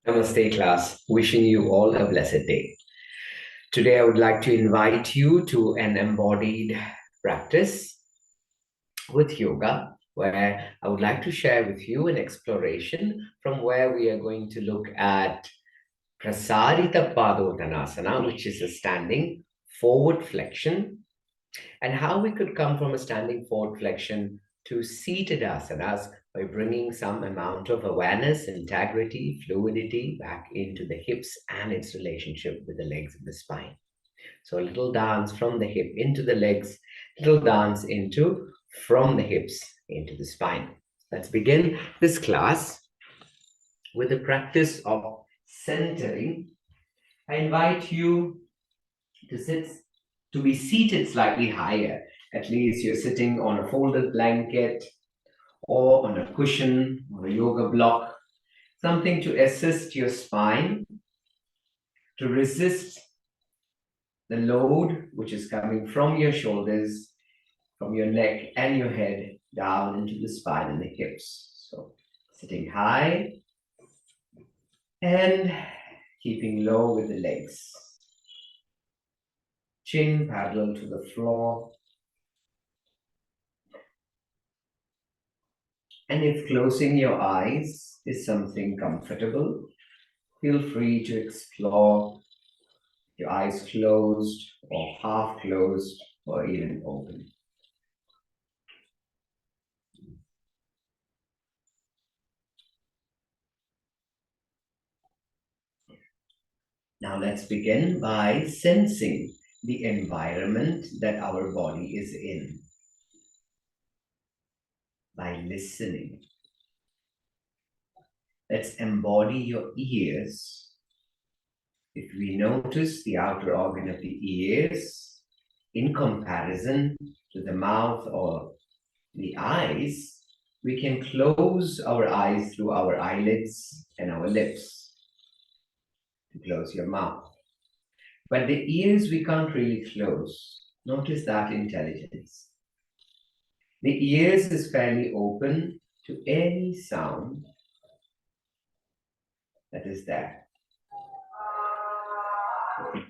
Namaste, class. Wishing you all a blessed day. Today, I would like to invite you to an embodied practice with yoga, where I would like to share with you an exploration from where we are going to look at Prasarita Padottanasana, which is a standing forward flexion, and how we could come from a standing forward flexion to seated asanas by bringing some amount of awareness, integrity, fluidity back into the hips and its relationship with the legs of the spine. So a little dance from the hip into the legs, little dance into from the hips into the spine. Let's begin this class with the practice of centering. I invite you to sit to be seated slightly higher. At least you're sitting on a folded blanket or on a cushion or a yoga block, something to assist your spine to resist the load which is coming from your shoulders, from your neck and your head down into the spine and the hips. So sitting high and keeping low with the legs. Chin parallel to the floor. And if closing your eyes is something comfortable, feel free to explore your eyes closed or half closed or even open. Now let's begin by sensing the environment that our body is in, by listening. Let's embody your ears. If we notice the outer organ of the ears in comparison to the mouth or the eyes, we can close our eyes through our eyelids and our lips to close your mouth. But the ears we can't really close. Notice that intelligence. The ears is fairly open to any sound that is there.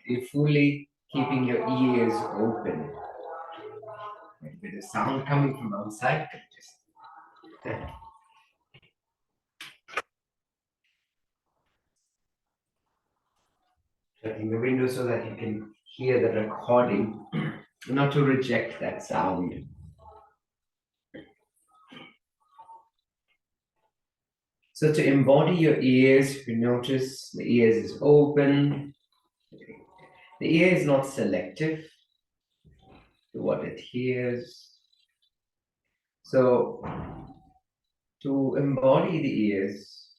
You're fully keeping your ears open. A bit of sound coming from outside. Just shutting the window so that you can hear the recording, not to reject that sound. So to embody your ears, you notice the ears is open. The ear is not selective to what it hears. So to embody the ears,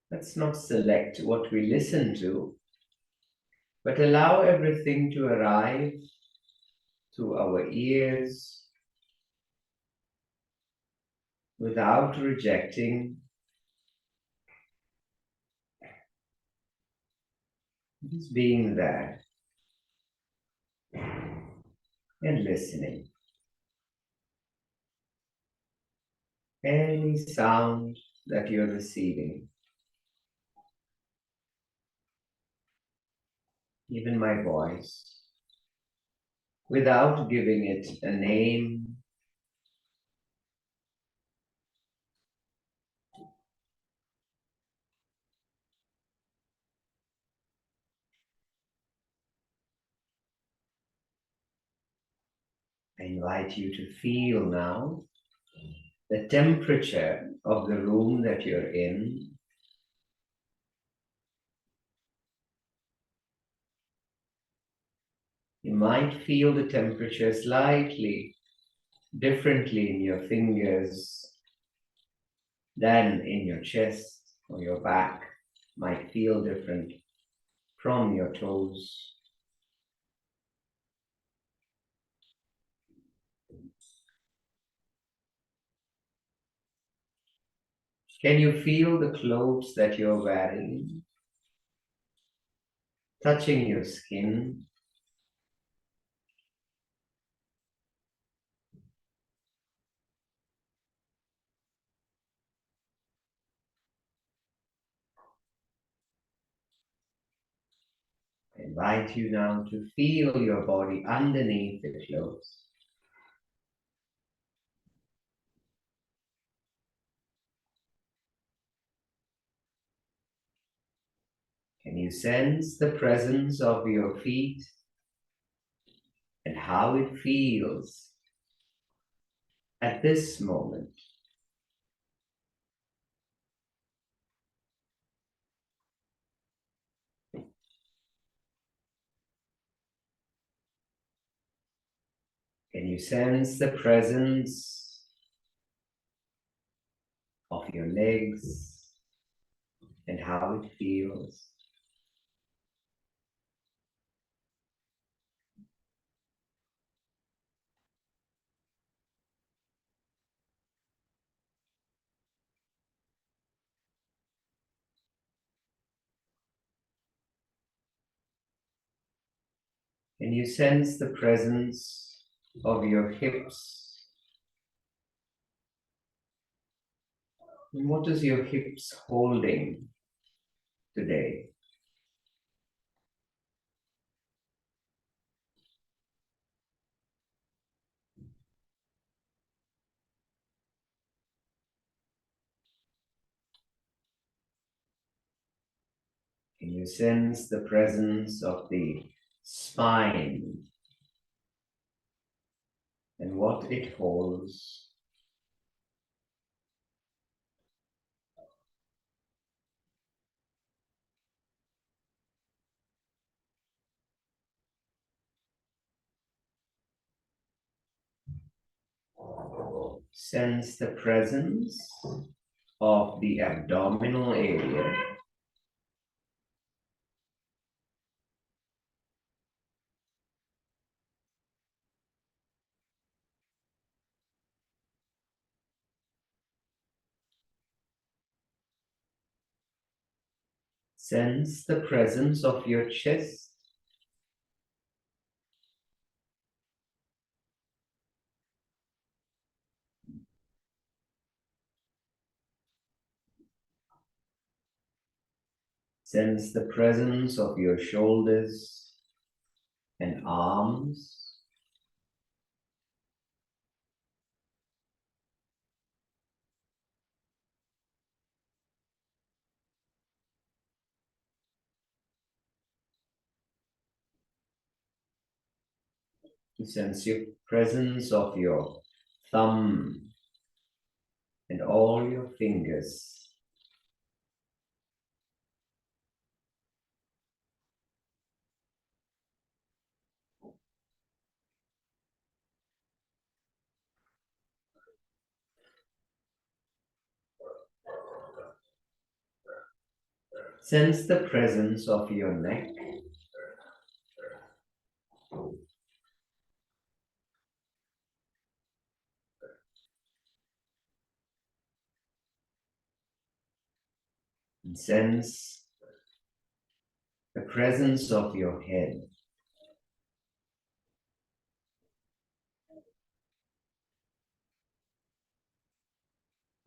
let's not select what we listen to, but allow everything to arrive through our ears without rejecting. Just being there and listening. Any sound that you're receiving, even my voice, without giving it a name, I invite you to feel now the temperature of the room that you're in. You might feel the temperature slightly differently in your fingers than in your chest or your back. Might feel different from your toes. Can you feel the clothes that you're wearing touching your skin? invite you now to feel your body underneath the clothes. Can you sense the presence of your feet and how it feels at this moment? Can you sense the presence of your legs and how it feels? Can you sense the presence of your hips? And what is your hips holding today? Can you sense the presence of the spine and what it holds? Sense the presence of the abdominal area. Sense the presence of your chest. Sense the presence of your shoulders and arms. Sense your presence of your thumb and all your fingers. Sense the presence of your neck. And sense the presence of your head.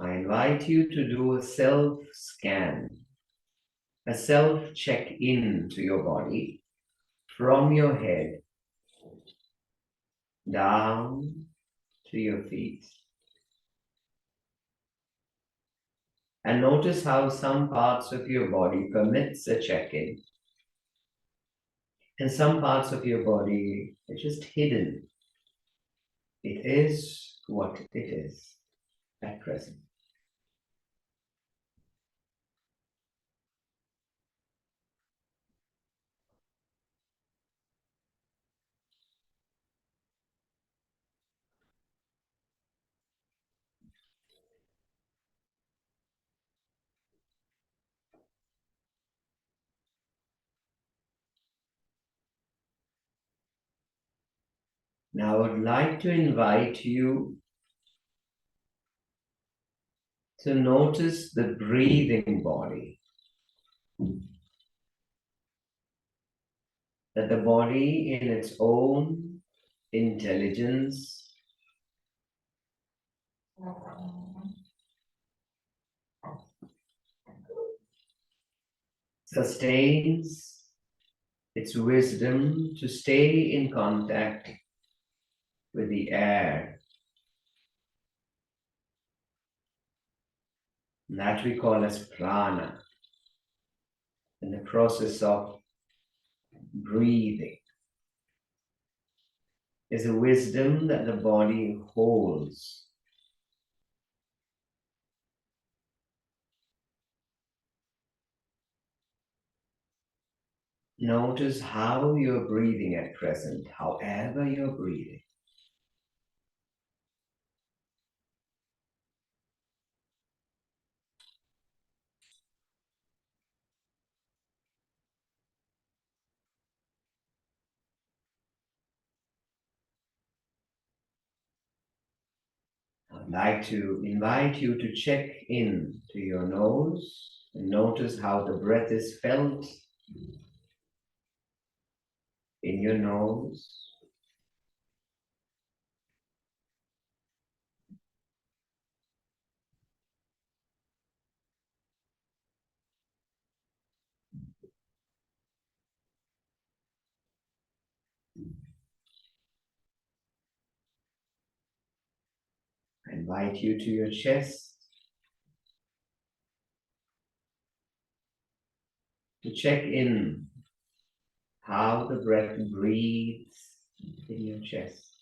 I invite you to do a self-scan, a self-check-in to your body from your head down to your feet. And notice how some parts of your body permits a check-in. And some parts of your body are just hidden. It is what it is at present. Now I would like to invite you to notice the breathing body. That the body in its own intelligence sustains It's wisdom to stay in contact with the air. And that we call as prana. In the process of breathing is a wisdom that the body holds. Notice how you're breathing at present, however you're breathing. I'd like to invite you to check in to your nose and notice how the breath is felt in your nose. I invite you to your chest to check in how the breath breathes in your chest.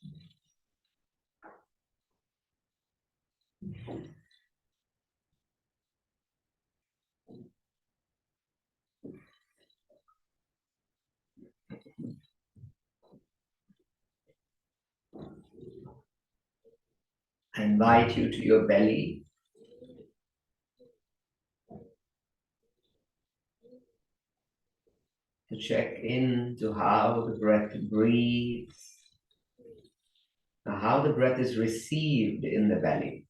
I invite you to your belly to check in to how the breath breathes, and how the breath is received in the belly.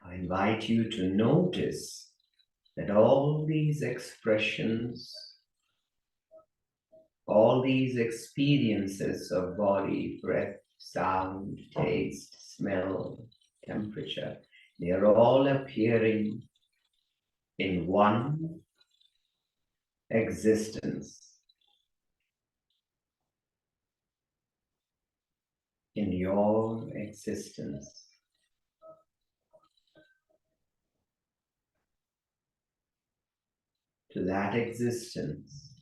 I invite you to notice that all these expressions, all these experiences of body, breath, sound, taste, smell, temperature, they are all appearing in one existence, in your existence. To that existence,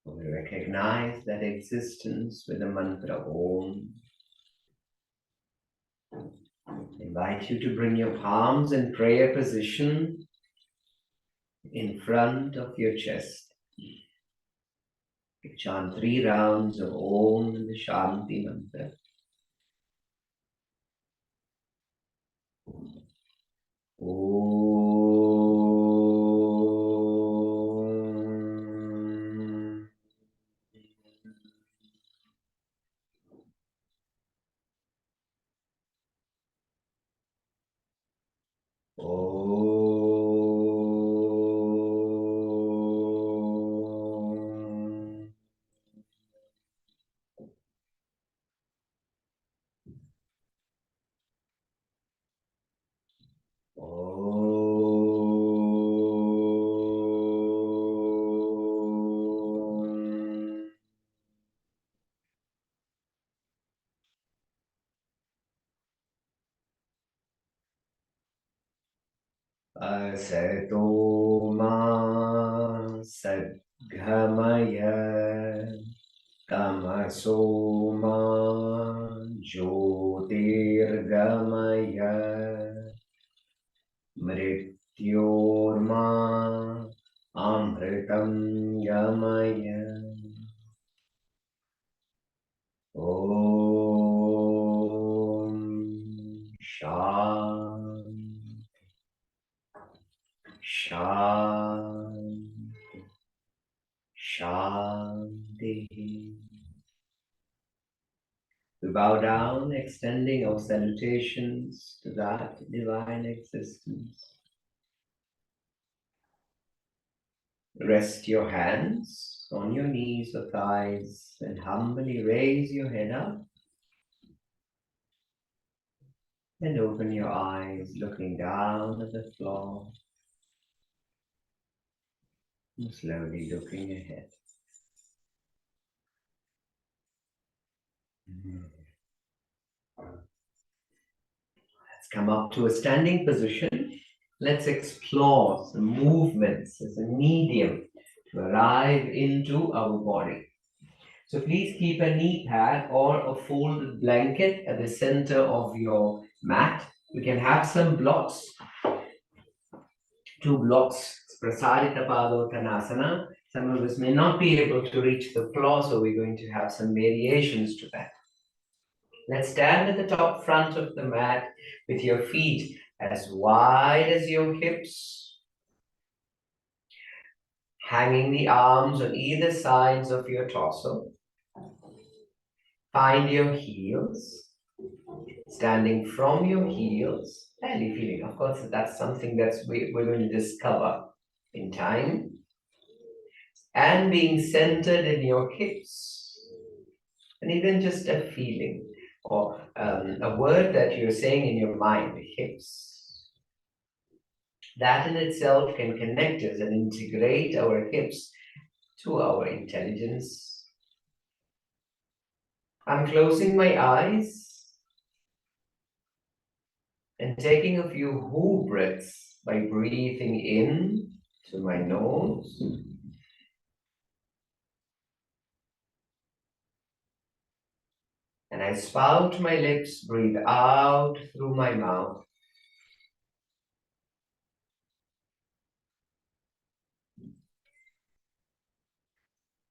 we recognize that existence with the mantra Om. Invite you to bring your palms in prayer position in front of your chest. Chant 3 rounds of Om and the Shanti mantra. Om. Om. Om. Asato ma sadghamaya tamaso ma jyotirgamaya mrityorma amritam gamaya. Om Shanti. Shanti, Shanti. We bow down, extending our salutations to that divine existence. Rest your hands on your knees or thighs and humbly raise your head up and open your eyes, looking down at the floor and slowly looking ahead. Let's come up to a standing position. Let's explore some movements as a medium to arrive into our body. So please keep a knee pad or a folded blanket at the center of your mat. You can have some blocks, 2 blocks, Prasarita Padottanasana. Some of us may not be able to reach the floor, so we're going to have some variations to that. Let's stand at the top front of the mat with your feet as wide as your hips, hanging the arms on either sides of your torso. Find your heels, standing from your heels, belly feeling. Of course, that's something we're going to discover in time. And being centered in your hips. And even just a feeling or a word that you're saying in your mind, hips. That in itself can connect us and integrate our hips to our intelligence. I'm closing my eyes and taking a few whole breaths by breathing in to my nose and I spout my lips, breathe out through my mouth.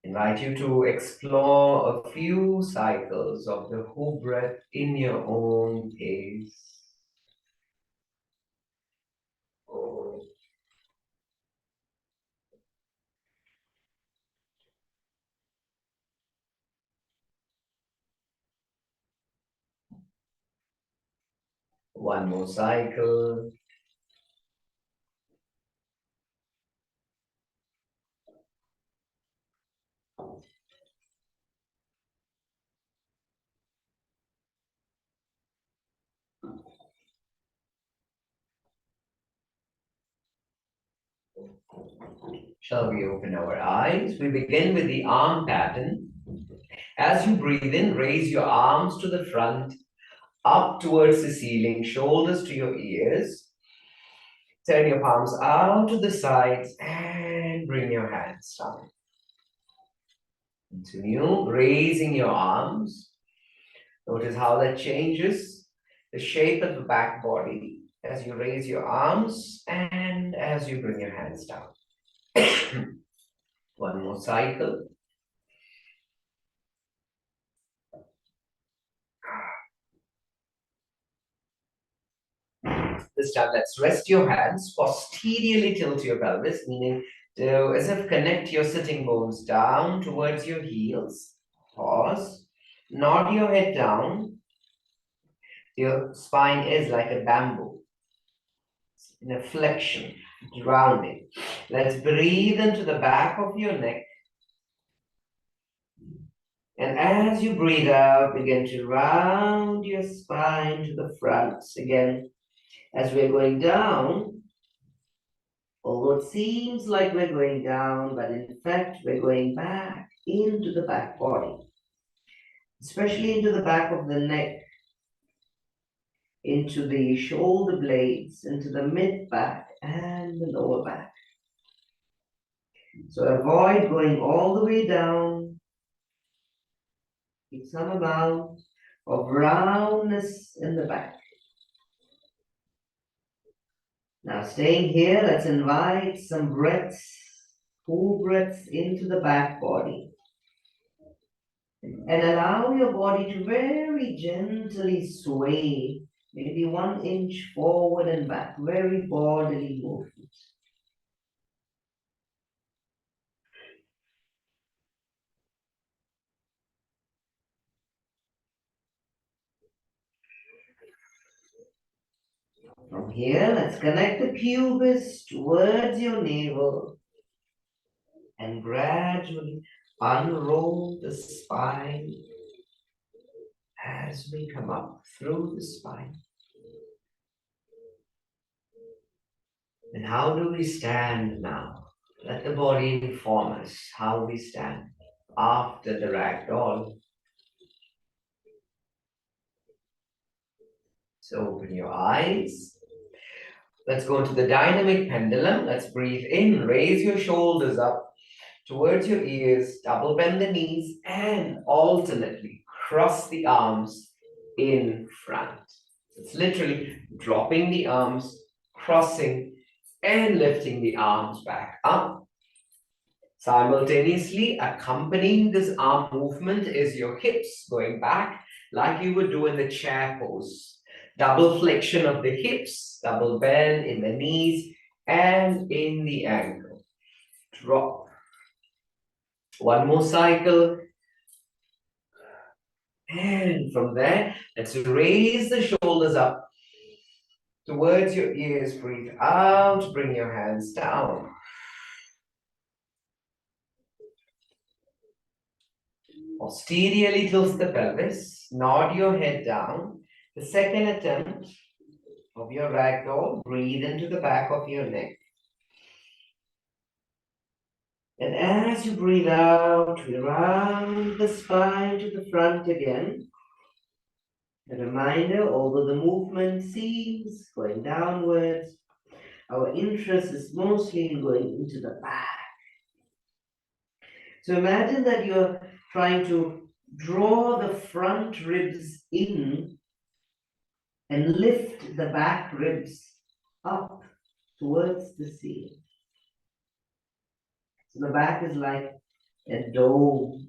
Invite you to explore a few cycles of the whole breath in your own pace. One more cycle. Shall we open our eyes? We begin with the arm pattern. As you breathe in, raise your arms to the front, up towards the ceiling, shoulders to your ears. Turn your palms out to the sides and bring your hands down. Continue raising your arms. Notice how that changes the shape of the back body as you raise your arms and as you bring your hands down. One more cycle. This time, let's rest your hands, posteriorly tilt your pelvis, meaning to as if connect your sitting bones down towards your heels. Pause. Nod your head down. Your spine is like a bamboo. In a flexion, rounding. Let's breathe into the back of your neck. And as you breathe out, begin to round your spine to the front. Again, as we're going down, although it seems like we're going down, but in fact, we're going back into the back body, especially into the back of the neck, into the shoulder blades, into the mid back and the lower back. So avoid going all the way down. Keep some amount of roundness in the back. Now staying here, let's invite some breaths, full breaths into the back body. And allow your body to very gently sway, maybe 1 inch forward and back, very bodily movement. From here, let's connect the pubis towards your navel. and gradually unroll the spine as we come up through the spine. And how do we stand now? Let the body inform us how we stand after the ragdoll. So open your eyes. Let's go into the dynamic pendulum. Let's breathe in, raise your shoulders up towards your ears, double bend the knees, and alternately cross the arms in front. It's literally dropping the arms, crossing, and lifting the arms back up. Simultaneously, accompanying this arm movement is your hips going back like you would do in the chair pose. Double flexion of the hips, double bend in the knees and in the ankle. Drop. One more cycle. And from there, let's raise the shoulders up towards your ears. Breathe out, bring your hands down. Posteriorly tilt the pelvis, nod your head down. The second attempt of your ragdoll, breathe into the back of your neck. And as you breathe out, we round the spine to the front again. A reminder, although the movement seems going downwards, our interest is mostly in going into the back. So imagine that you're trying to draw the front ribs in and lift the back ribs up towards the ceiling. So the back is like a dome.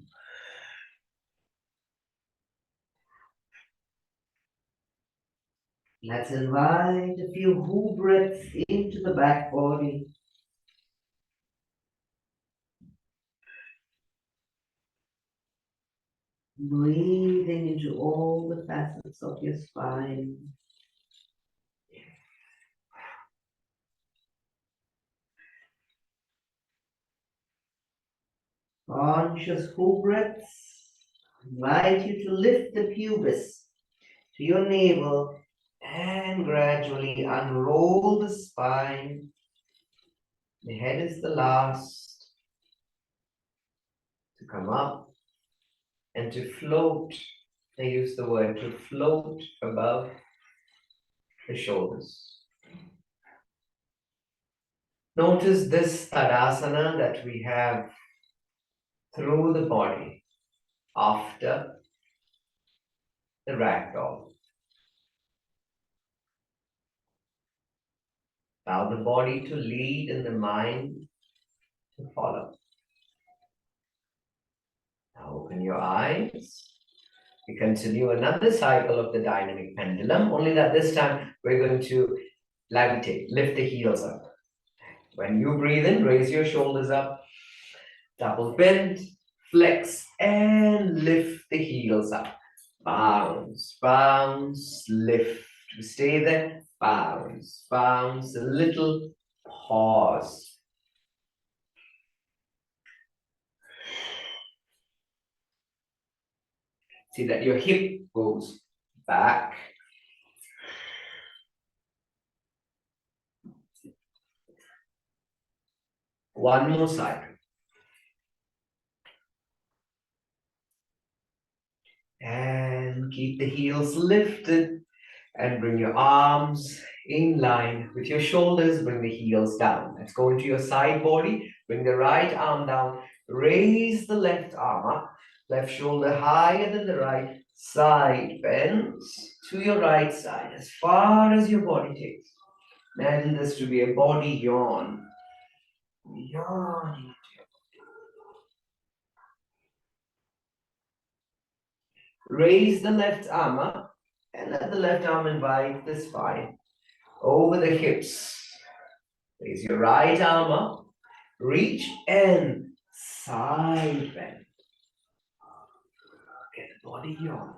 Let's invite a few who breaths into the back body. Breathing into all the facets of your spine. Conscious who breaths invite you to lift the pubis to your navel and gradually unroll the spine. The head is the last to come up and to float. I use the word to float above the shoulders. Notice this Tadasana that we have through the body after the ragdoll. Allow the body to lead and the mind to follow. Now open your eyes. We continue another cycle of the dynamic pendulum, only that this time we're going to levitate, lift the heels up. When you breathe in, raise your shoulders up, double bend, flex, and lift the heels up. Bounce, bounce, lift. Stay there, bounce, bounce, a little pause. See that your hip goes back. One more cycle. And keep the heels lifted and bring your arms in line with your shoulders. Bring the heels down. Let's go into your side body. Bring the right arm down. Raise the left arm up. Left shoulder higher than the right. Side bends to your right side as far as your body takes. Imagine this to be a body yawn. Yawn. Raise the left arm up and let the left arm invite the spine over the hips. Raise your right arm up, reach and side bend. Get the body yawn.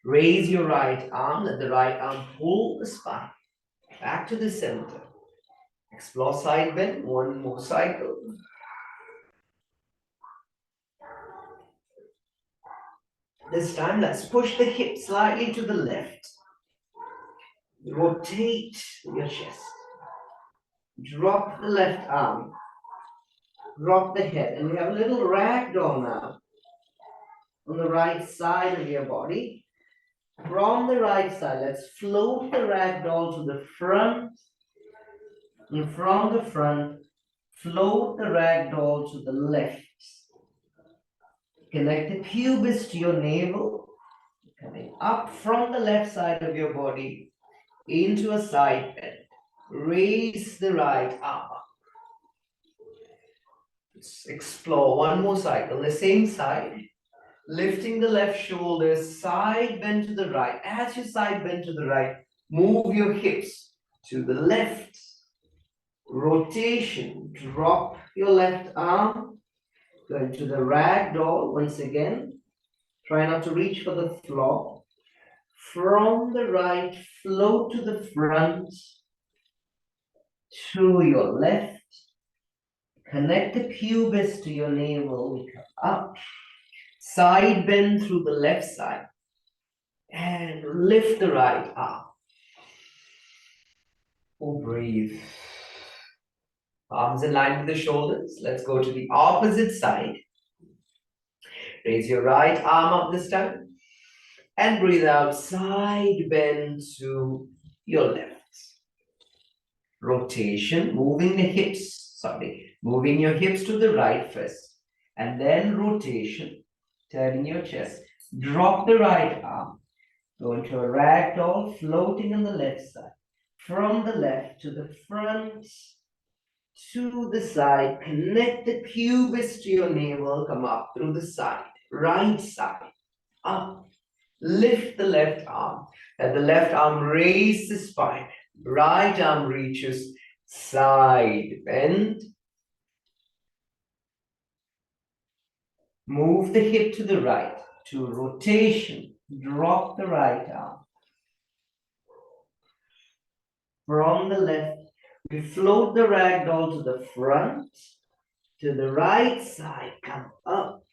Raise your right arm, let the right arm pull the spine back to the center. Explore side bend, one more cycle. This time, let's push the hip slightly to the left. Rotate your chest. Drop the left arm. Drop the head. And we have a little ragdoll now on the right side of your body. From the right side, let's float the ragdoll to the front. And from the front, float the ragdoll to the left. Connect the pubis to your navel. Coming up from the left side of your body into a side bend. Raise the right arm. Let's explore one more cycle, the same side. Lifting the left shoulder, side bend to the right. As you side bend to the right, move your hips to the left. Rotation, drop your left arm. Go into the ragdoll once again. Try not to reach for the floor. From the right, float to the front. To your left. Connect the pubis to your navel. We come up. Side bend through the left side. And lift the right arm. Oh, breathe. Arms in line with the shoulders. Let's go to the opposite side. Raise your right arm up this time. And breathe out. Side bend to your left. Rotation, moving your hips to the right first. And then rotation, turning your chest. Drop the right arm. Go into a ragdoll, floating on the left side. From the left to the front, to the side. Connect the pubis to your navel. Come up through the side. Right side. Up. Lift the left arm. Let the left arm raise the spine. Right arm reaches. Side bend. Move the hip to the right. To rotation. Drop the right arm. From the left, we float the ragdoll to the front, to the right side, come up,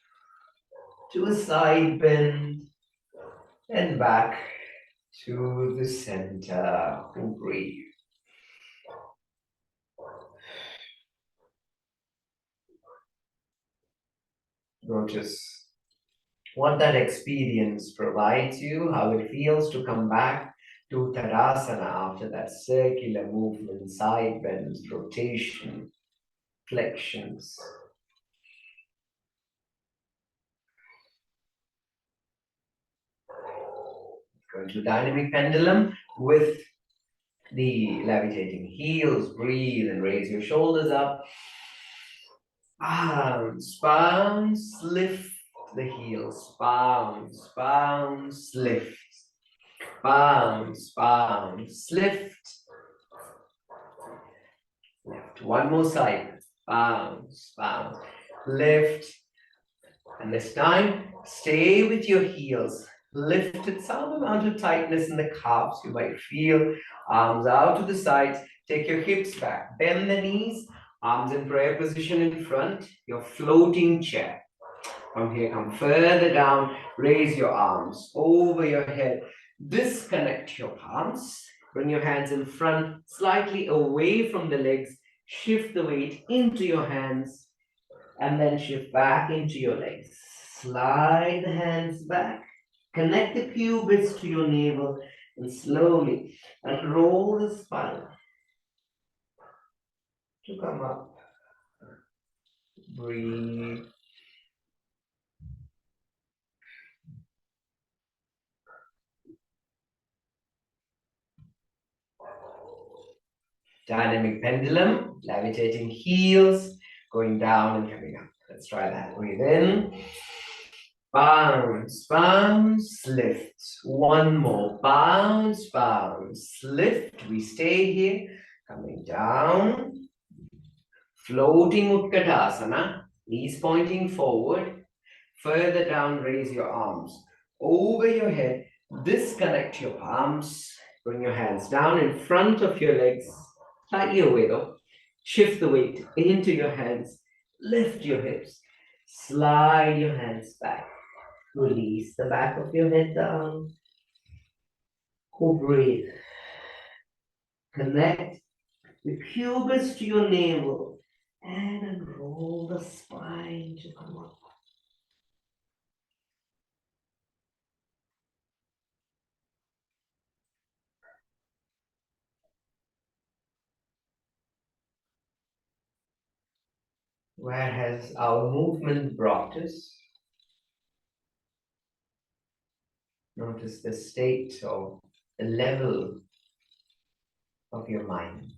to a side bend, and back to the center. And breathe. Notice what that experience provides you, how it feels to come back to Tadasana after that circular movement, side bends, rotation, flexions. Go into dynamic pendulum with the levitating heels. Breathe and raise your shoulders up. Bounce, bounce, lift the heels. Bounce, bounce, lift. Bounce, bounce, lift. Lift. One more side. Bounce, bounce, lift. And this time, stay with your heels lifted. Some amount of tightness in the calves you might feel. Arms out to the sides. Take your hips back. Bend the knees. Arms in prayer position in front. Your floating chair. From here, come further down. Raise your arms over your head. Disconnect your palms. Bring your hands in front, slightly away from the legs. Shift the weight into your hands. And then shift back into your legs. Slide the hands back. Connect the pubis to your navel. And slowly unroll the spine to come up. Breathe. Dynamic pendulum, levitating heels, going down and coming up. Let's try that. Breathe in. Bounce, bounce, lift. One more. Bounce, bounce, lift. We stay here. Coming down. Floating Utkatasana. Knees pointing forward. Further down, raise your arms over your head. Disconnect your palms. Bring your hands down in front of your legs. Slightly away though. Shift the weight into your hands. Lift your hips. Slide your hands back. Release the back of your head down. Breathe. Connect the pubis to your navel and unroll the spine to come up. Where has our movement brought us? Notice the state or the level of your mind.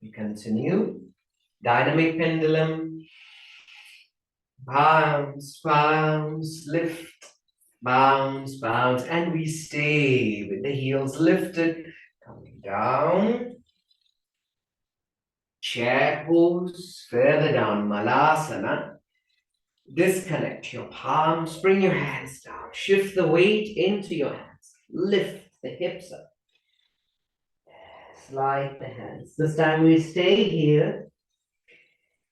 We continue. Dynamic pendulum. Bounce, bounce, lift, bounce, bounce. And we stay with the heels lifted, coming down. Chair pose, further down, Malasana. Disconnect your palms, bring your hands down. Shift the weight into your hands. Lift the hips up. Slide the hands. This time we stay here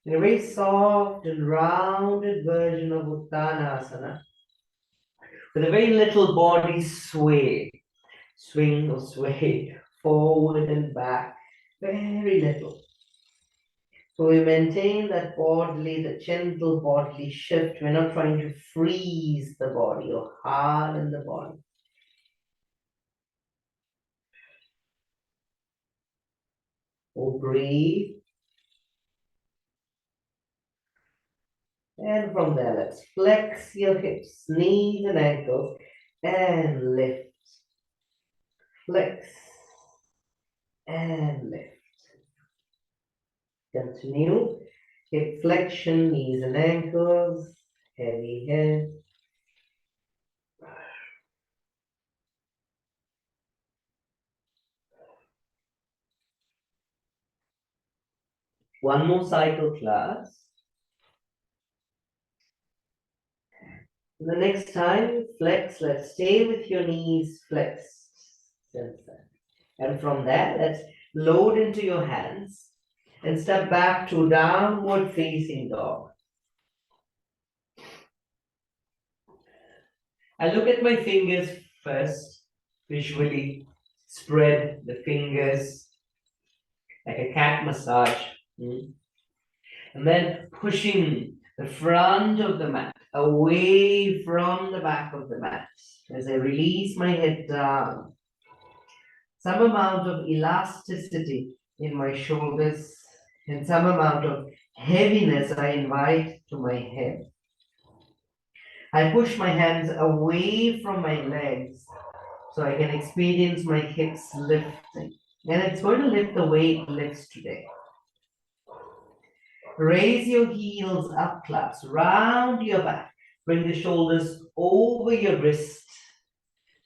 in a very soft and rounded version of Uttanasana with a very little body sway. Swing or sway forward and back. Very little. So we maintain that the gentle bodily shift. We're not trying to freeze the body or harden the body. Or breathe. And from there, let's flex your hips, knees and ankles, and lift. Flex and lift. Continue. Hip flexion, knees and ankles, heavy head. One more cycle, class. The next time, flex. Let's stay with your knees flexed. And from there, let's load into your hands and step back to downward facing dog. I look at my fingers first, visually spread the fingers like a cat massage. And then pushing the front of the mat away from the back of the mat. As I release my head down, some amount of elasticity in my shoulders and some amount of heaviness I invite to my head. I push my hands away from my legs so I can experience my hips lifting. And it's going to lift the way it lifts today. Raise your heels up, claps, round your back. Bring the shoulders over your wrist.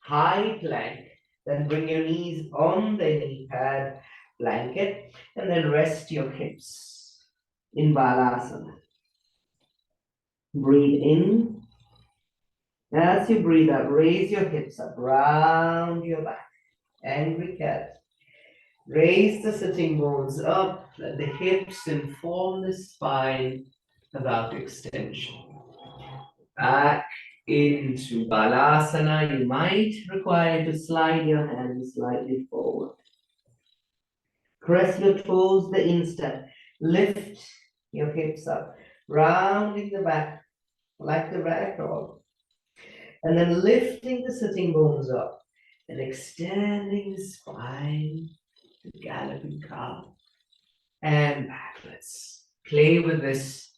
High plank. Then bring your knees on the knee pad blanket. And then rest your hips in Balasana. Breathe in. As you breathe out, raise your hips up, round your back. Angry cat. Raise the sitting bones up, let the hips inform the spine without extension. Back into Balasana. You might require to slide your hands slightly forward. Press your toes the instant. Lift your hips up, rounding the back like the ragdoll. And then lifting the sitting bones up and extending the spine to galloping cow. And back. Let's play with this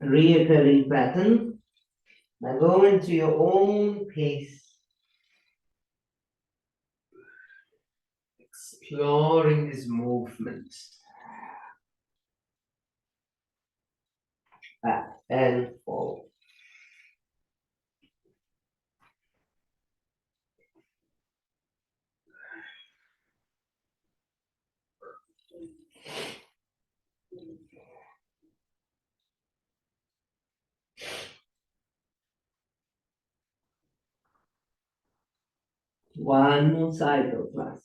reoccurring pattern. Now go into your own pace. Exploring this movement. Back and forward. One more cycle, plus.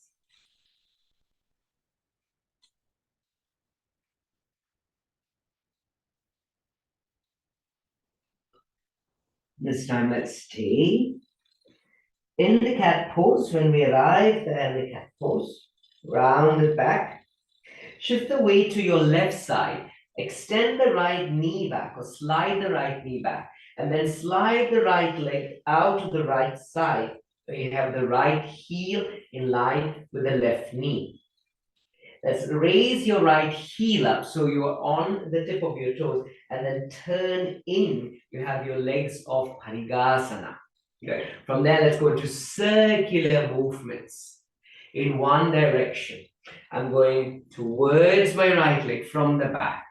This time let's stay in the cat pose. When we arrive there in the cat pose, round it back. Shift the weight to your left side. Extend the right knee back or slide the right knee back. And then slide the right leg out to the right side. So you have the right heel in line with the left knee. Let's raise your right heel up so you're on the tip of your toes and then turn in. You have your legs off Parigasana. Okay. From there, let's go to circular movements in one direction. I'm going towards my right leg from the back.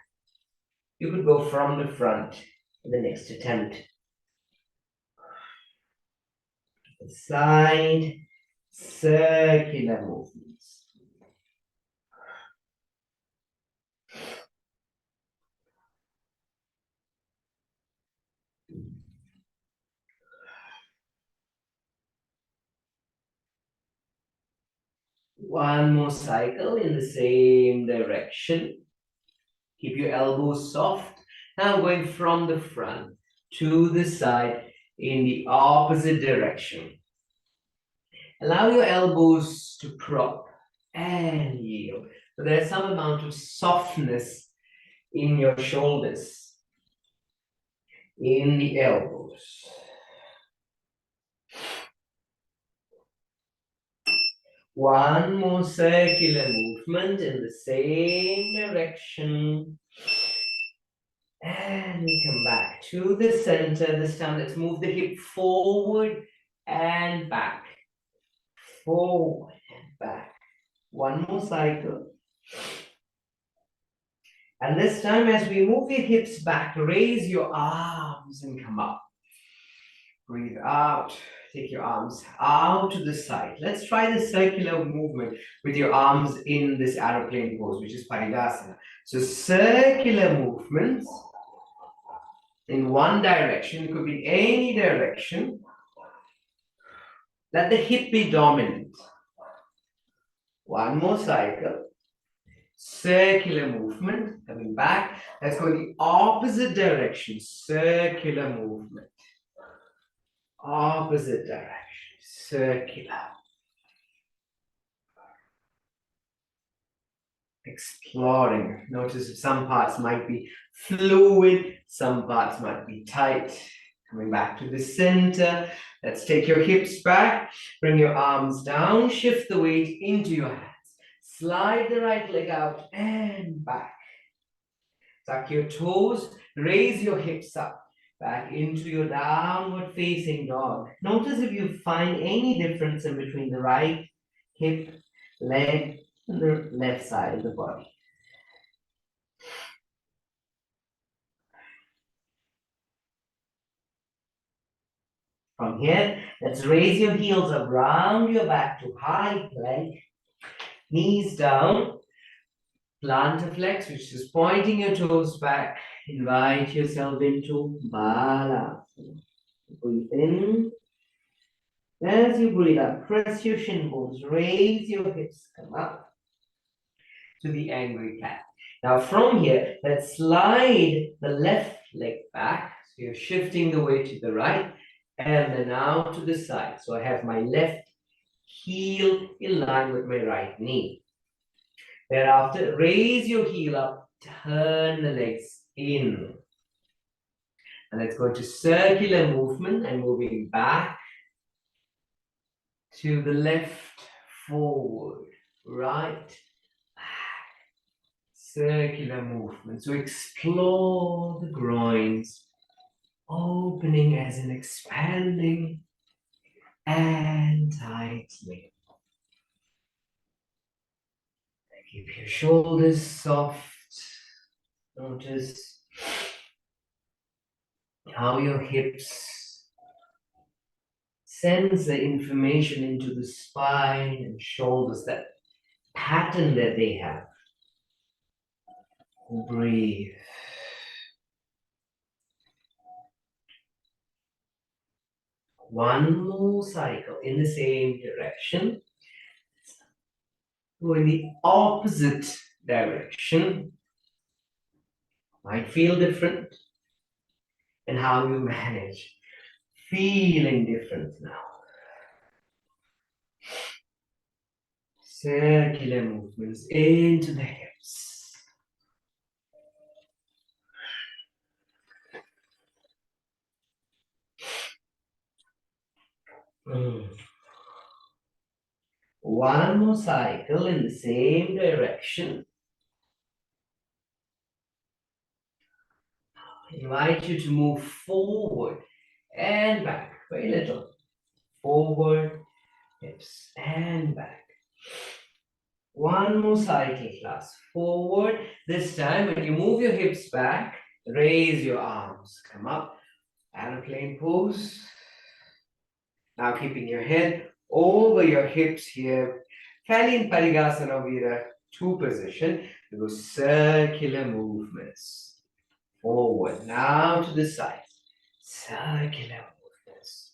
You could go from the front in the next attempt. Side, circular movements. One more cycle in the same direction. Keep your elbows soft. Now I'm going from the front to the side in the opposite direction. Allow your elbows to prop and yield. So there's some amount of softness in your shoulders, in the elbows. One more circular movement in the same direction. And we come back to the center. This time, let's move the hip forward and back. Forward and back. One more cycle. And this time, as we move your hips back, raise your arms and come up. Breathe out. Take your arms out to the side. Let's try the circular movement with your arms in this aeroplane pose, which is Parigasana. So circular movements in one direction. It could be any direction. Let the hip be dominant. One more cycle. Circular movement. Coming back. Let's go in the opposite direction. Circular movement. Opposite direction. Circular. Exploring. Notice if some parts might be fluid, some parts might be tight. Coming back to the center. Let's take your hips back. Bring your arms down. Shift the weight into your hands. Slide the right leg out and back. Tuck your toes. Raise your hips up. Back into your downward facing dog. Notice if you find any difference in between the right hip, leg, and the left side of the body. From here, let's raise your heels up, round your back to high plank, knees down, plantar flex, which is pointing your toes back. Invite yourself into Balasana. Breathe in. As you breathe out, press your shin bones, raise your hips, come up to the angry cat. Now from here, let's slide the left leg back. So you're shifting the weight to the right and then out to the side. So I have my left heel in line with my right knee. Thereafter, raise your heel up, turn the legs in. And let's go into circular movement and moving back to the left, forward, right, back. Circular movement. So explore the groins, opening as in expanding and tightening. Keep your shoulders soft. Notice how your hips sends the information into the spine and shoulders, that pattern that they have. Breathe. One more cycle in the same direction. Go in the opposite direction. Might feel different. And how you manage feeling different now. Circular movements into the hips. One more cycle in the same direction. I invite you to move forward and back, very little. Forward, hips, and back. One more cycle, class. Forward. This time, when you move your hips back, raise your arms. Come up. Aeroplane pose. Now keeping your head over your hips here. Fairly in Parigasana Vira 2 position. We go circular movements. Forward. Now to the side. Circular movements.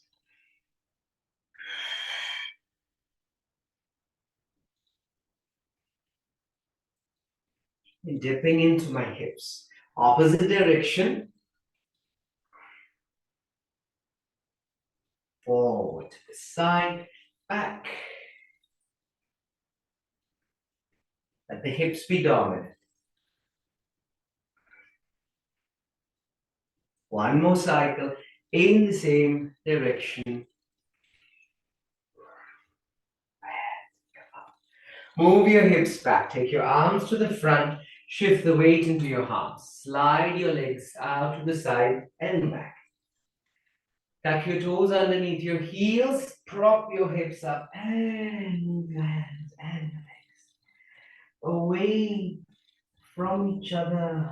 Dipping into my hips. Opposite direction. Forward to the side, back. Let the hips be dominant. One more cycle in the same direction. Move your hips back. Take your arms to the front. Shift the weight into your arms. Slide your legs out to the side and back. Tuck your toes underneath your heels. Prop your hips up and move your hands and legs away from each other.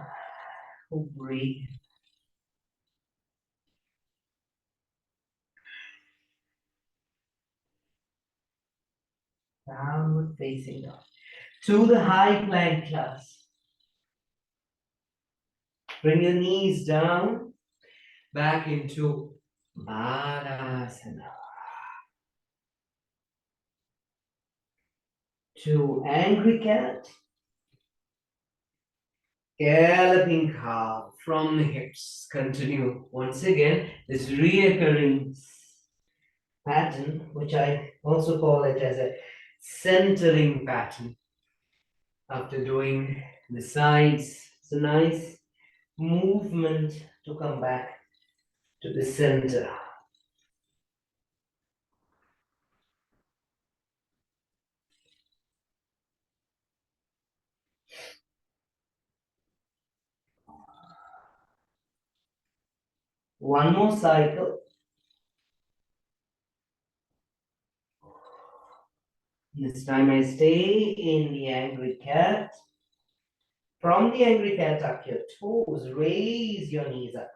Breathe. Downward facing dog. To the high plank, class. Bring your knees down, back into Balasana. To angry cat. Galloping cow from the hips. Continue once again this reoccurring pattern, which I also call it as a centering pattern. After doing the sides, it's a nice movement to come back to the center. One more cycle. This time I stay in the angry cat. From the angry cat, tuck your toes, raise your knees up,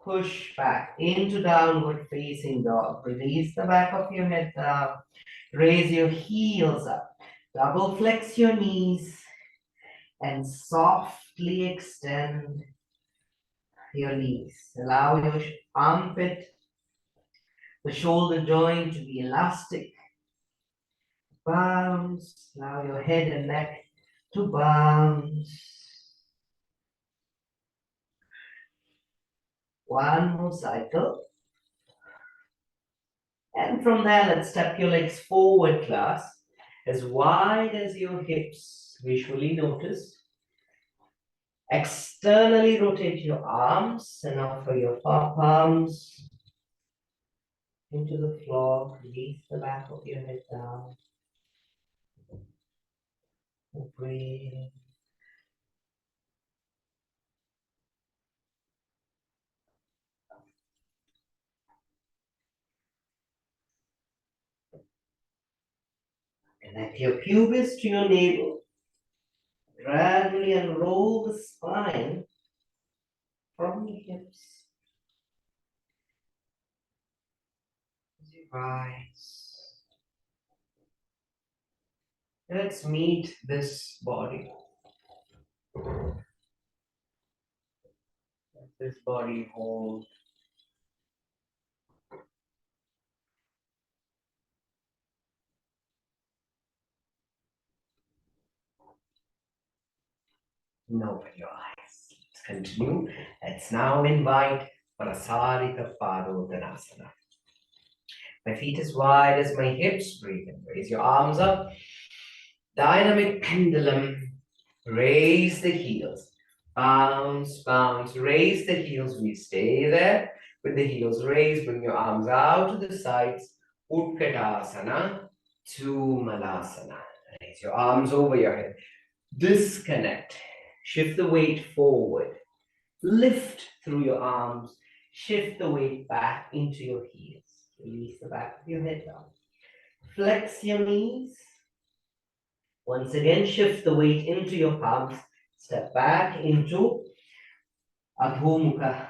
push back into downward facing dog. Release the back of your head down, raise your heels up, double flex your knees, and softly extend your knees. Allow your armpit, the shoulder joint to be elastic. Bounce, allow your head and neck to bounce. One more cycle. And from there, let's step your legs forward, class, as wide as your hips. Visually notice. Externally rotate your arms and offer your palms into the floor. Release the back of your head down. Breathe. Connect your pubis to your navel. Gradually unroll the spine from the hips. As you rise. Let's meet this body. Let this body hold. and open your eyes. Let's continue. Let's now invite Prasarita Padottanasana. My feet as wide as my hips. Breathe in. Raise your arms up. Dynamic pendulum. Raise the heels. Bounce, bounce. Raise the heels. We stay there with the heels raised. Bring your arms out to the sides. Utkatasana to Malasana. Raise your arms over your head. Disconnect. Shift the weight forward. Lift through your arms. Shift the weight back into your heels. Release the back of your head down. Flex your knees. Once again, shift the weight into your palms. Step back into Adho Mukha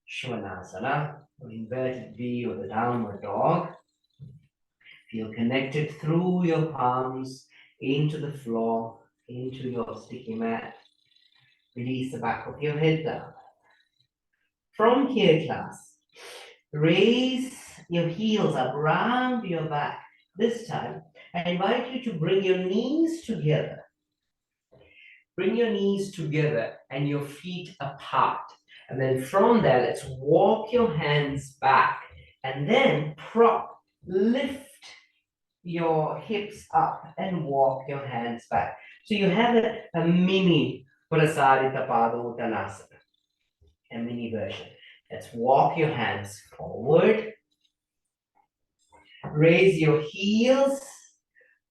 Svanasana, or inverted V, or the downward dog. Feel connected through your palms into the floor, into your sticky mat. Release the back of your head down. From here, class, raise your heels up round your back. This time, I invite you to bring your knees together. Bring your knees together and your feet apart. And then from there, let's walk your hands back and then lift your hips up and walk your hands back. So you have a mini Prasarita Padottanasana, a mini version. Let's walk your hands forward. Raise your heels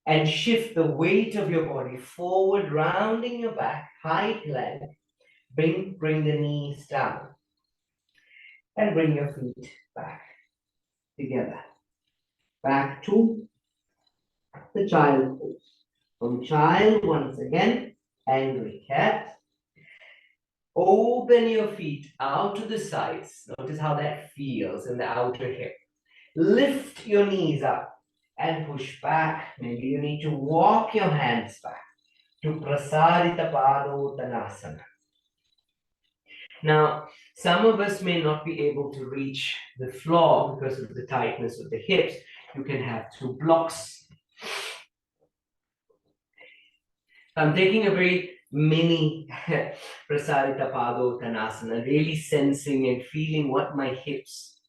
and shift the weight of your body forward, rounding your back, high plank. Bring the knees down. And bring your feet back together. Back to the child pose. From child, once again, angry cat. Open your feet out to the sides. Notice how that feels in the outer hip. Lift your knees up and push back. Maybe you need to walk your hands back to Prasarita Padottanasana. Now, some of us may not be able to reach the floor because of the tightness of the hips. You can have two blocks. I'm taking a very mini Prasarita Padottanasana, really sensing and feeling what my hips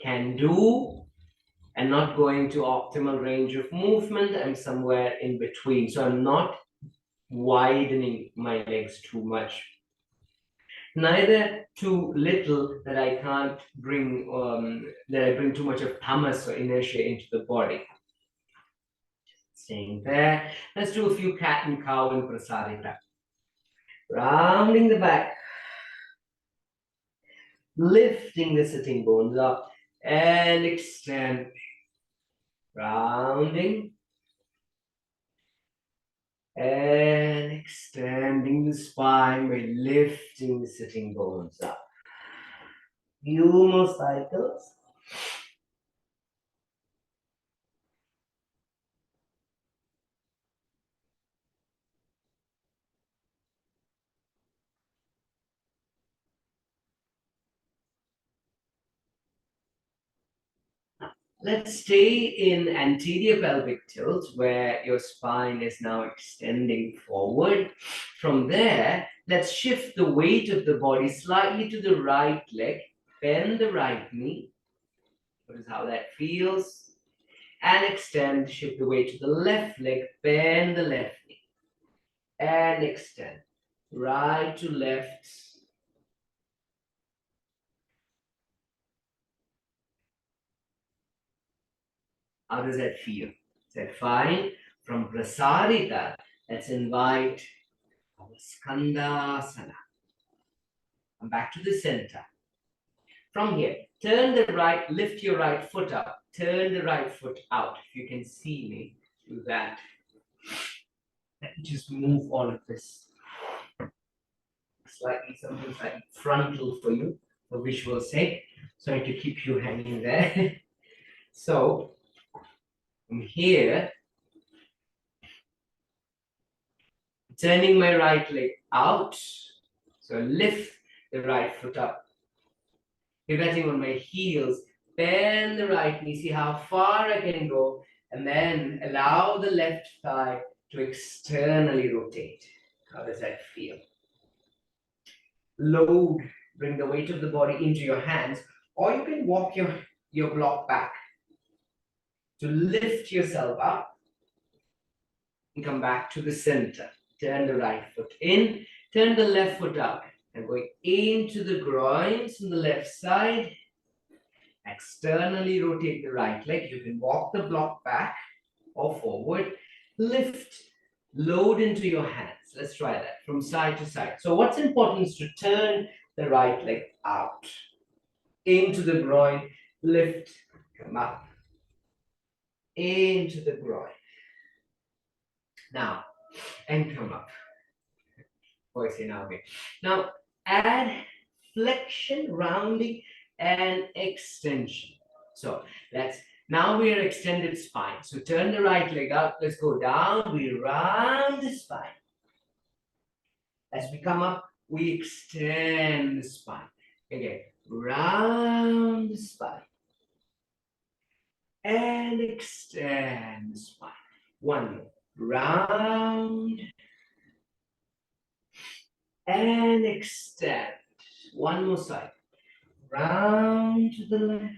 can do and not going to optimal range of movement. I'm somewhere in between. So I'm not widening my legs too much. Neither too little that I can't bring, that I bring too much of tamas or inertia into the body. Staying there. Let's do a few cat and cow and Prasarita. Rounding the back. Lifting the sitting bones up and extend. Rounding. And extending the spine by lifting the sitting bones up. Few more cycles. Let's stay in anterior pelvic tilt where your spine is now extending forward. From there, let's shift the weight of the body slightly to the right leg. Bend the right knee. Notice how that feels. And extend, shift the weight to the left leg. Bend the left knee. And extend. Right to left. How does that feel? Is that fine? From Prasarita, let's invite our Skandasana. Come back to the center. From here, turn the right, lift your right foot up. Turn the right foot out. If you can see me, do that. Let me just move all of this. Something slightly frontal for you, for visual sake. Sorry to keep you hanging there. So, from here, turning my right leg out. So lift the right foot up. Pivoting on my heels, bend the right knee, see how far I can go, and then allow the left thigh to externally rotate. How does that feel? Load, bring the weight of the body into your hands, or you can walk your block back to lift yourself up and come back to the center. Turn the right foot in, turn the left foot up, and going into the groins on the left side. Externally rotate the right leg. You can walk the block back or forward. Lift, load into your hands. Let's try that from side to side. So what's important is to turn the right leg out into the groin, lift, come up, into the groin. Now, and come up. Voice now, okay. Now, add flexion, rounding, and extension. So now we are extended spine. So turn the right leg out. Let's go down. We round the spine. As we come up, we extend the spine. Again, round the spine. And extend the spine. One more. Round. And extend. One more side. Round to the left.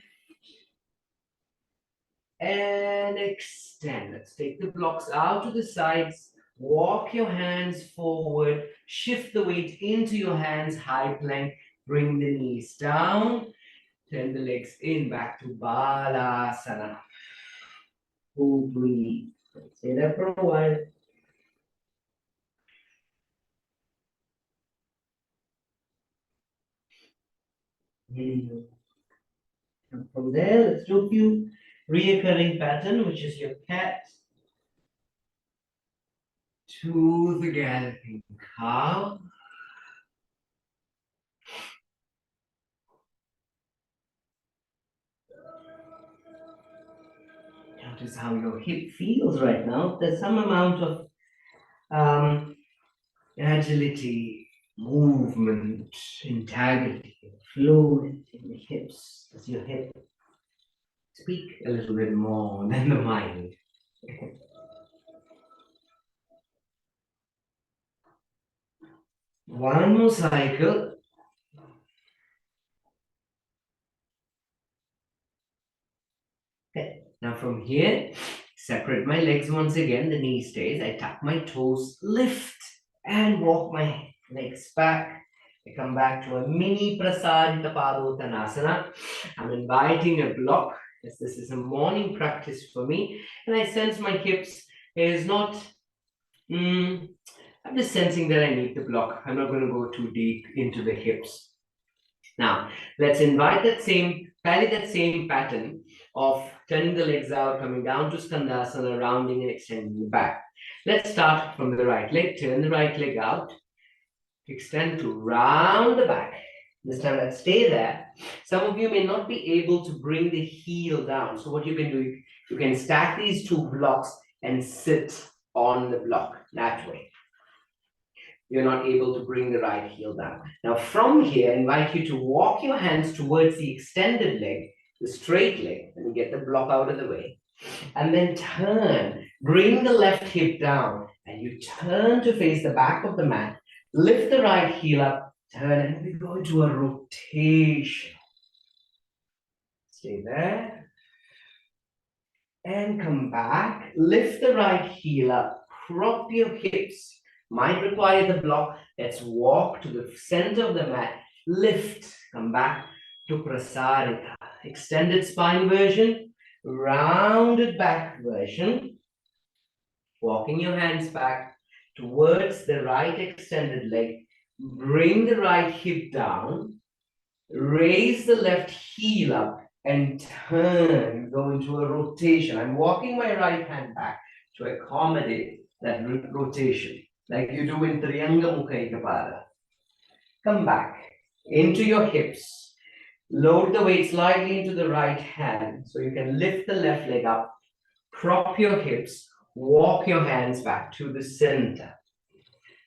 And extend. Let's take the blocks out to the sides. Walk your hands forward. Shift the weight into your hands. High plank. Bring the knees down. Turn the legs in back to Balasana. Full breathe. Stay there for a while. And from there, let's do a few reoccurring pattern, which is your cat to the galloping cow. Notice how your hip feels right now. There's some amount of agility, movement, integrity, fluid in the hips. Does your hip speak a little bit more than the mind? One more cycle. Okay. Now from here, separate my legs once again. The knee stays. I tuck my toes, lift, and walk my legs back. I come back to a mini Prasarita Padottanasana. I'm inviting a block, as this is a morning practice for me, and I sense my hips is not. I'm just sensing that I need the block. I'm not going to go too deep into the hips. Now, let's invite carry that same pattern of turning the legs out, coming down to Skandasana, rounding and extending the back. Let's start from the right leg. Turn the right leg out. Extend to round the back. This time, let's stay there. Some of you may not be able to bring the heel down. So what you can do, you can stack these two blocks and sit on the block that way. You're not able to bring the right heel down. Now from here, I invite you to walk your hands towards the extended leg, the straight leg. Let me get the block out of the way. And then turn, bring the left hip down, and you turn to face the back of the mat. Lift the right heel up, turn, and we go into a rotation. Stay there. And come back. Lift the right heel up, prop your hips. Might require the block. Let's walk to the center of the mat. Lift. Come back to Prasarita. Extended spine version. Rounded back version. Walking your hands back towards the right extended leg. Bring the right hip down. Raise the left heel up and turn. Go into a rotation. I'm walking my right hand back to accommodate that rotation, like you do in Triyanga Mukha Ekapada. Come back into your hips. Load the weight slightly into the right hand so you can lift the left leg up. Prop your hips. Walk your hands back to the center.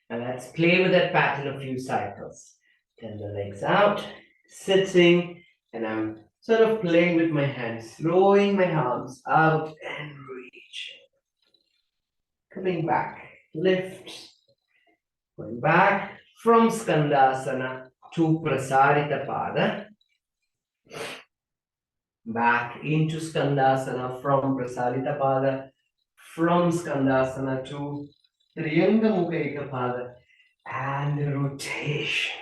And let's play with that pattern a few cycles. Turn the legs out, sitting, and I'm sort of playing with my hands, throwing my arms out and reaching. Coming back, lift, Going back from Skandasana to Prasarita Pada. Back into Skandasana from Prasarita Pada. From Skandasana to Triyangamukha Ekapada. And rotation.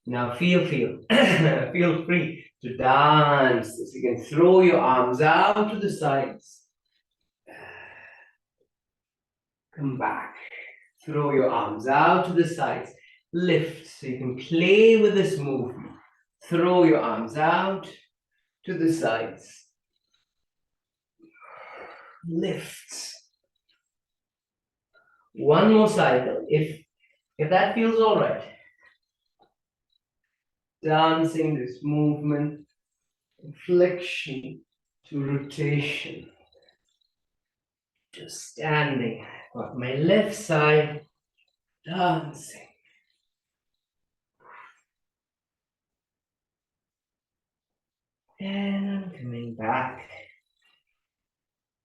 Now feel free to dance. So you can throw your arms out to the sides. Come back. Throw your arms out to the sides. Lift. So you can play with this movement. Throw your arms out to the sides. Lift. One more cycle. If that feels all right. Dancing this movement, flexion to rotation, to standing. Got my left side dancing. And I'm coming back.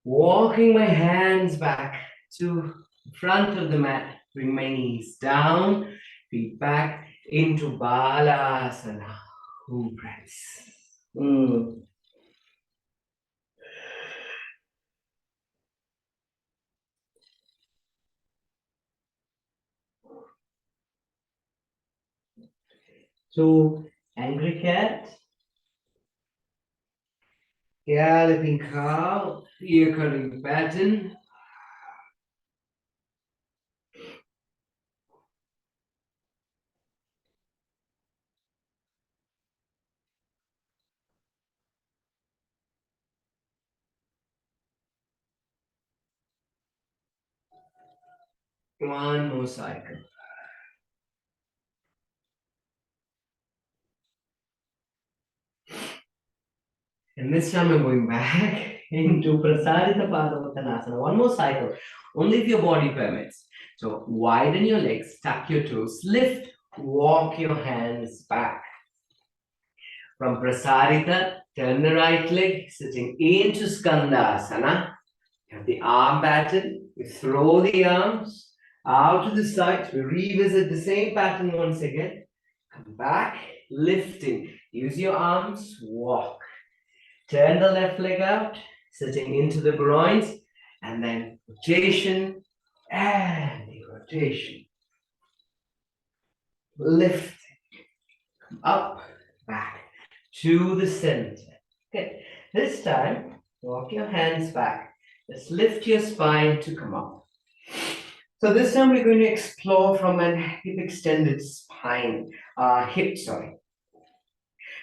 Walking my hands back to the front of the mat. Bring my knees down, feet back into Balasana. Full breaths. So, angry cat, galloping cow, reoccurring pattern. One more cycle. And this time I'm going back into Prasarita Padavottanasana. One more cycle, only if your body permits. So widen your legs, tuck your toes, lift, walk your hands back. From Prasarita, turn the right leg, sitting into Skandasana. You have the arm pattern. We throw the arms out to the sides. We revisit the same pattern once again. Come back, lifting. Use your arms, walk. Turn the left leg out, sitting into the groins, and then rotation and rotation. Lift, come up, back to the center. Okay, this time, walk your hands back. Just lift your spine to come up. So this time we're going to explore from an hip extended spine, sorry.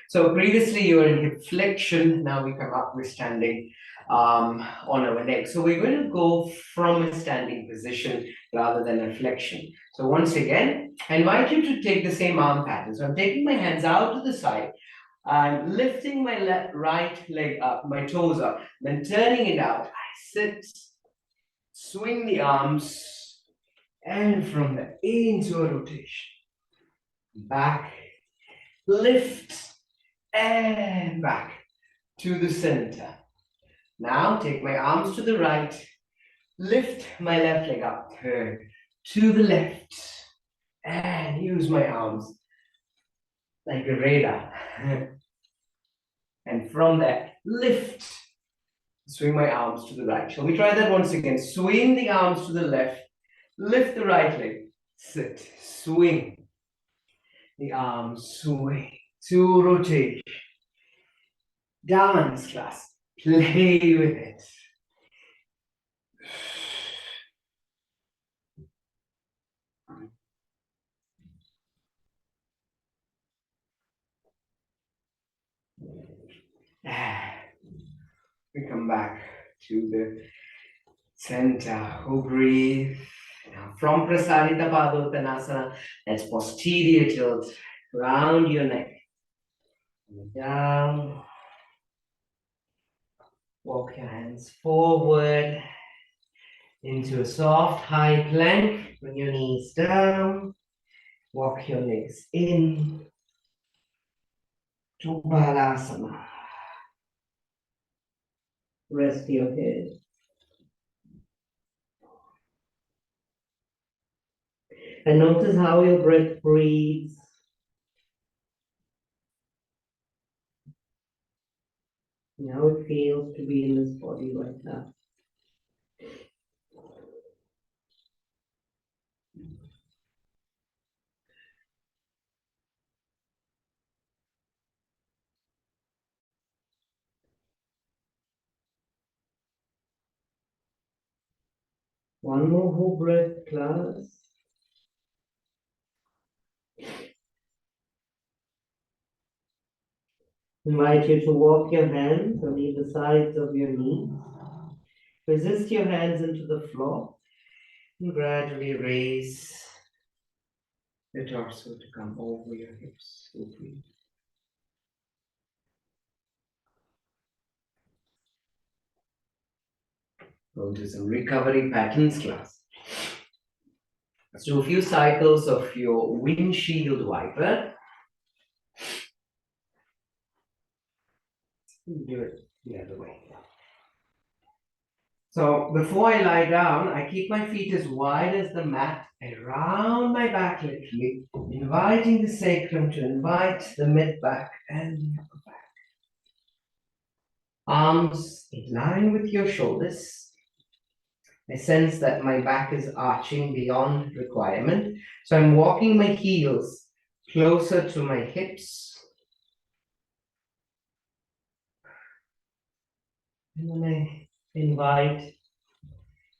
So previously you were in hip flexion, now we come up, we're standing on our legs. So we're going to go from a standing position rather than a flexion. So once again, I invite you to take the same arm pattern. So I'm taking my hands out to the side, I'm lifting my right leg up, my toes up, then turning it out. I sit, swing the arms, and from there into a rotation. Back, lift, and back to the center. Now take my arms to the right, lift my left leg up, turn to the left, and use my arms like a radar. And from there, lift, swing my arms to the right. Shall we try that once again? Swing the arms to the left, lift the right leg, sit, swing the arms, swing to rotation. Dance class, play with it. We come back to the center. Breathe. Now from Prasarita Padottanasana, that's posterior tilt round your neck. Down. Walk your hands forward into a soft high plank. Bring your knees down. Walk your legs in to Balasana. Rest your head. And notice how your breath breathes. And how it feels to be in this body right now. One more whole breath, class. Invite you to walk your hands on either sides of your knees. Resist your hands into the floor and gradually raise the torso to come over your hips. Go to some recovery patterns class. Let's do a few cycles of your windshield wiper. Do it the other way. So before I lie down, I keep my feet as wide as the mat around my back, literally, inviting the sacrum to invite the mid back and the upper back. Arms in line with your shoulders. I sense that my back is arching beyond requirement. So I'm walking my heels closer to my hips. And then I invite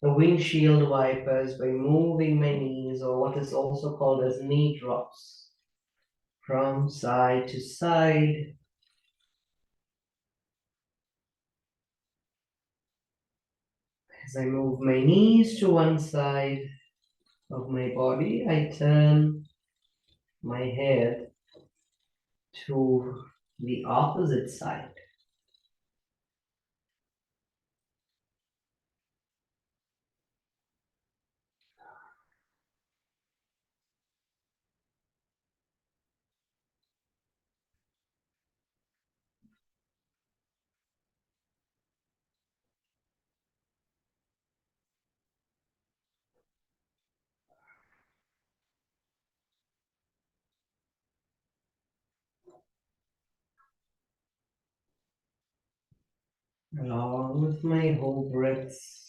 the windshield wipers by moving my knees, or what is also called as knee drops, from side to side. As I move my knees to one side of my body, I turn my head to the opposite side. Along with my whole breaths.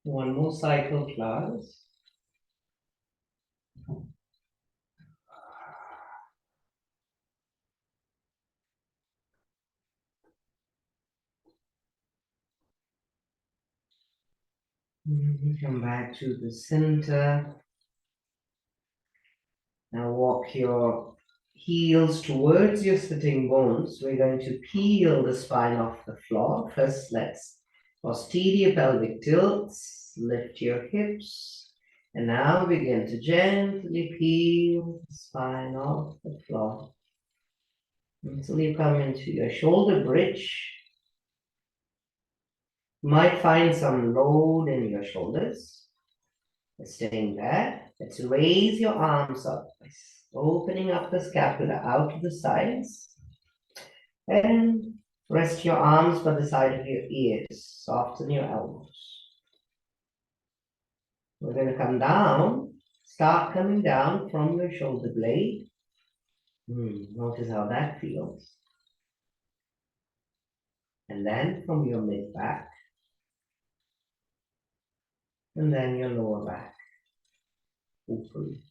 One more cycle, class. Come back to the center. Now walk your heels towards your sitting bones. We're going to peel the spine off the floor. First, let's posterior pelvic tilts. Lift your hips. And now begin to gently peel the spine off the floor until you come into your shoulder bridge. You might find some load in your shoulders. Staying there, let's raise your arms up, opening up the scapula out to the sides. And rest your arms by the side of your ears. Soften your elbows. We're going to come down. Start coming down from your shoulder blade. Notice how that feels. And then from your mid back. And then your lower back. Hopefully.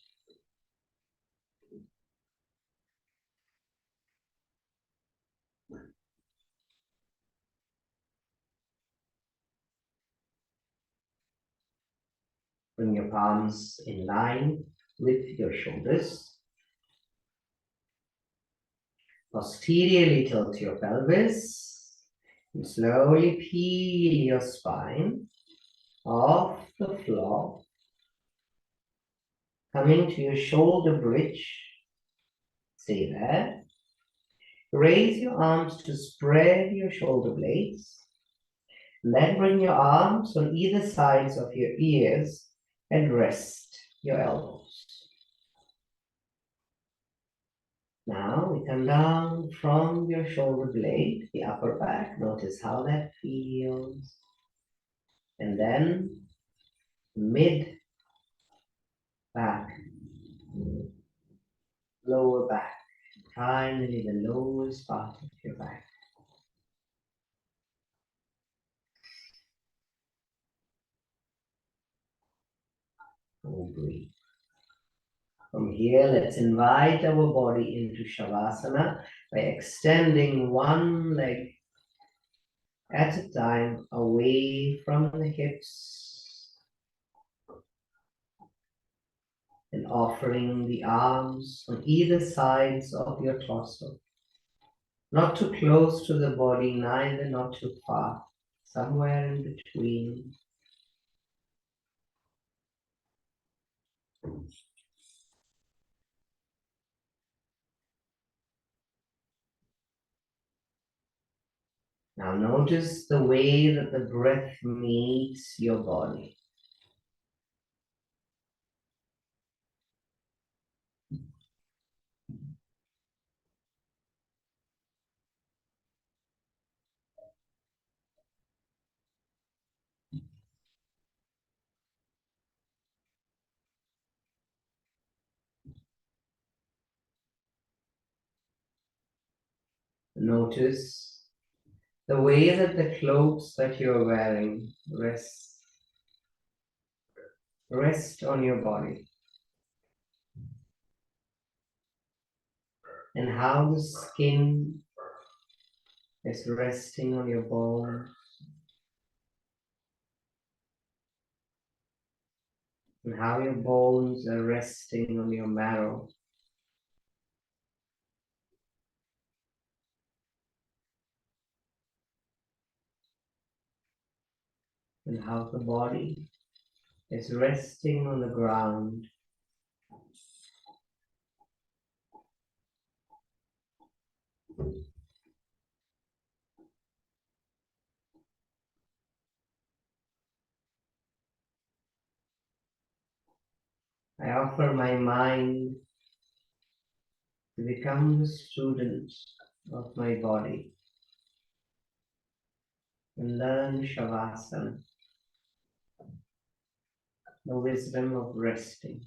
Bring your palms in line with your shoulders. Posteriorly tilt your pelvis. And slowly peel your spine off the floor. Coming to your shoulder bridge. Stay there. Raise your arms to spread your shoulder blades. Then bring your arms on either sides of your ears and rest your elbows. Now we come down from your shoulder blade, the upper back. Notice how that feels. And then mid back, lower back, finally the lowest part of your back. And breathe. From here, let's invite our body into Shavasana by extending one leg at a time away from the hips and offering the arms on either sides of your torso. Not too close to the body, neither not too far, somewhere in between. Now notice the way that the breath meets your body. Notice the way that the clothes that you're wearing rest on your body. And how the skin is resting on your bones. And how your bones are resting on your marrow. And how the body is resting on the ground. I offer my mind to become the student of my body and learn Shavasana, the wisdom of resting.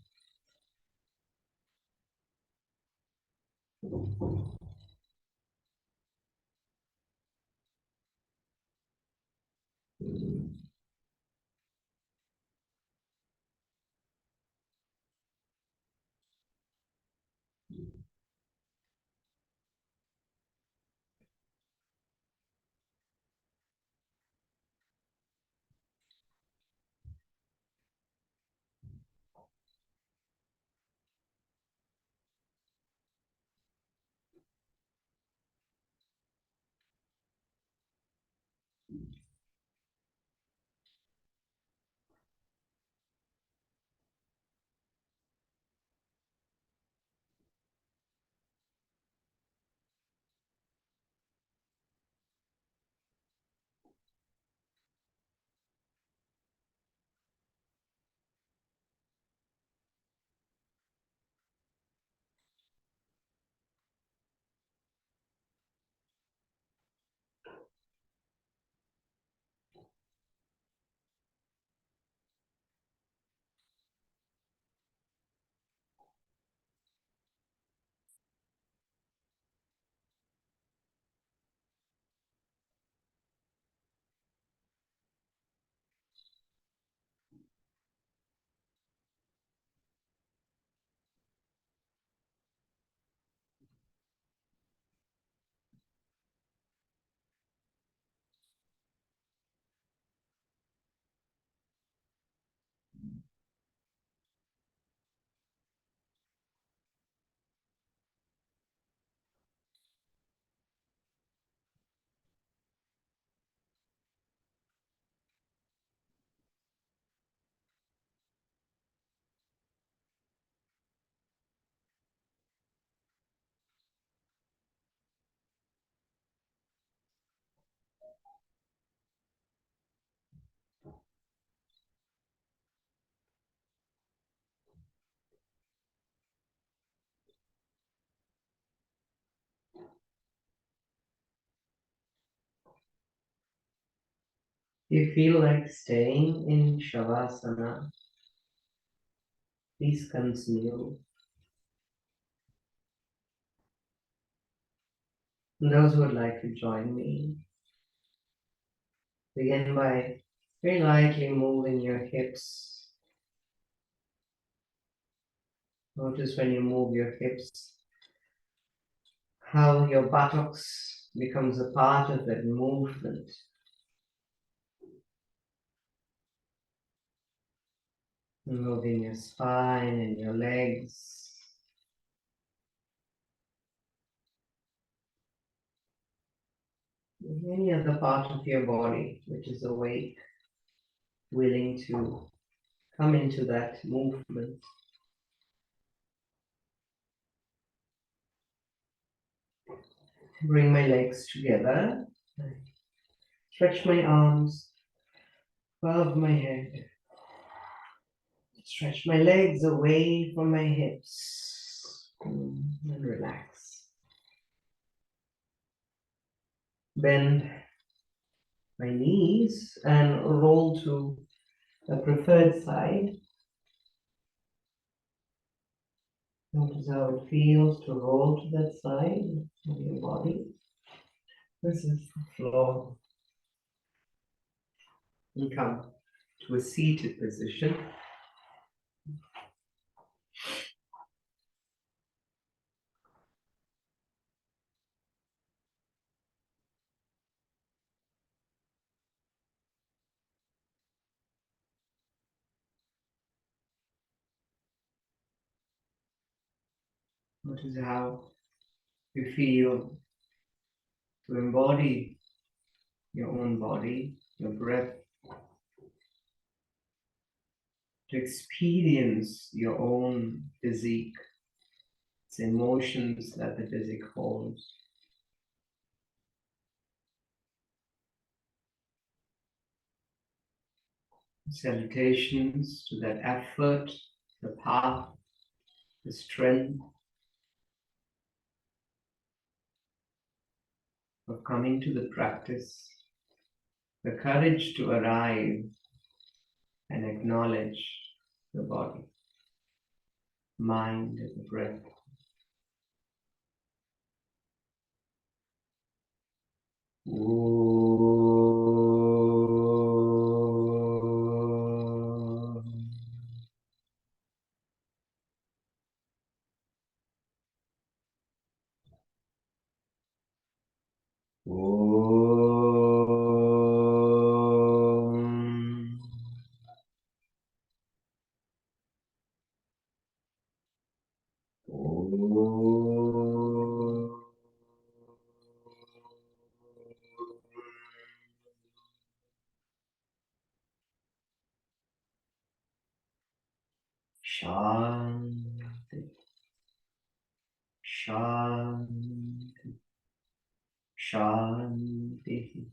You feel like staying in Shavasana, please continue. And those who would like to join me, begin by very lightly moving your hips. Notice when you move your hips, how your buttocks becomes a part of that movement. Moving your spine and your legs. Any other part of your body which is awake, willing to come into that movement. Bring my legs together. Stretch my arms above my head. Stretch my legs away from my hips. And relax. Bend my knees and roll to the preferred side. Notice how it feels to roll to that side of your body. This is the floor. And come to a seated position. Notice how you feel to embody your own body, your breath, to experience your own physique, its emotions that the physique holds. Salutations to that effort, the path, the strength of coming to the practice, the courage to arrive and acknowledge the body, mind, and the breath. Shanti, Shanti, Shanti.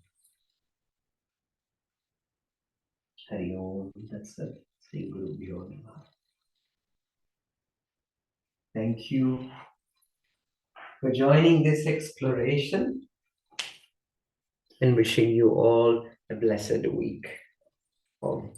Hari Om, that's it. Sri Guru Bhyo Namaha. Thank you for joining this exploration and wishing you all a blessed week. Om.